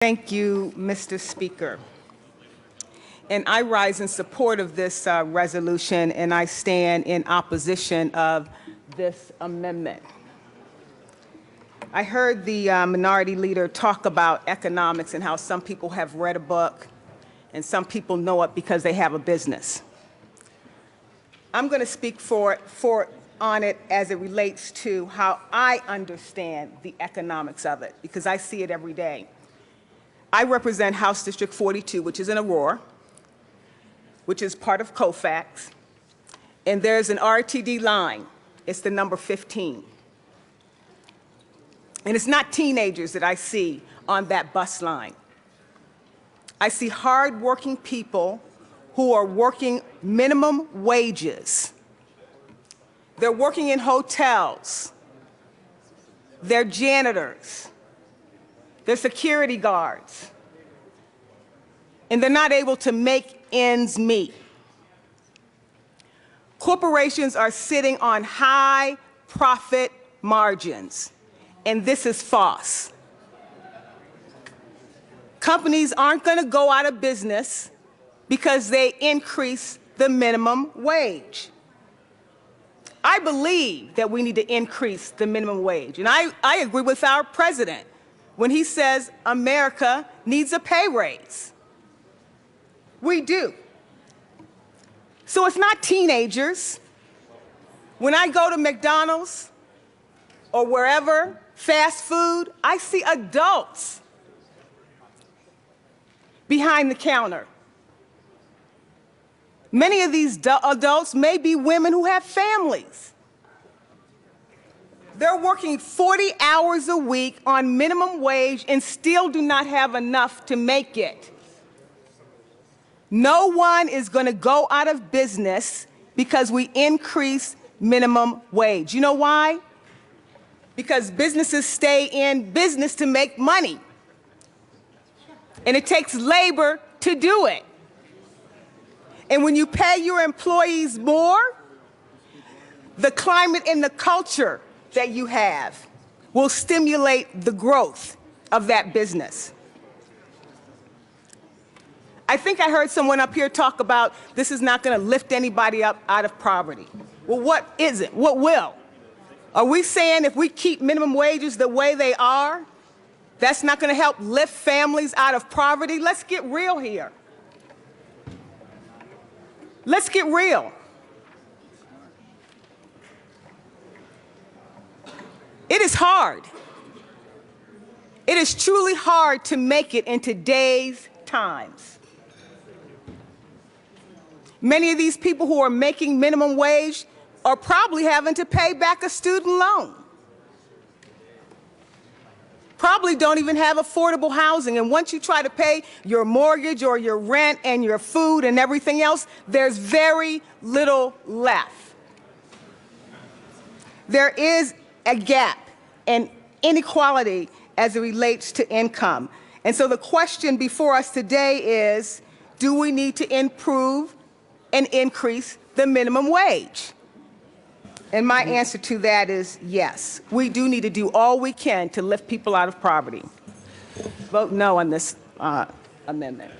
Thank you, Mr. Speaker. And I rise in support of this resolution, and I stand in opposition of this amendment. I heard the minority leader talk about economics and how some people have read a book and some people know it because they have a business. I'm going to speak on it as it relates to how I understand the economics of it, because I see it every day. I represent House District 42, which is in Aurora, which is part of Colfax, and there's an RTD line. It's the number 15. And it's not teenagers that I see on that bus line. I see hard-working people who are working minimum wages. They're working in hotels. They're janitors. They're security guards. And they're not able to make ends meet. Corporations are sitting on high profit margins, and this is false. Companies aren't going to go out of business because they increase the minimum wage. I believe that we need to increase the minimum wage, and I agree with our president when he says America needs a pay raise. We do. So it's not teenagers. When I go to McDonald's or wherever, fast food, I see adults behind the counter. Many of these adults may be women who have families. They're working 40 hours a week on minimum wage and still do not have enough to make it. No one is going to go out of business because we increase minimum wage. You know why? Because businesses stay in business to make money. And it takes labor to do it. And when you pay your employees more, the climate and the culture that you have will stimulate the growth of that business. I think I heard someone up here talk about this is not going to lift anybody up out of poverty. Well, what is it? What will? Are we saying if we keep minimum wages the way they are, that's not going to help lift families out of poverty? Let's get real here. Let's get real. It is hard. It is truly hard to make it in today's times. Many of these people who are making minimum wage are probably having to pay back a student loan. Probably don't even have affordable housing. And once you try to pay your mortgage or your rent and your food and everything else, there's very little left. There is a gap and inequality as it relates to income. And so the question before us today is, do we need to improve and increase the minimum wage? And my answer to that is yes. We do need to do all we can to lift people out of poverty. Vote no on this amendment.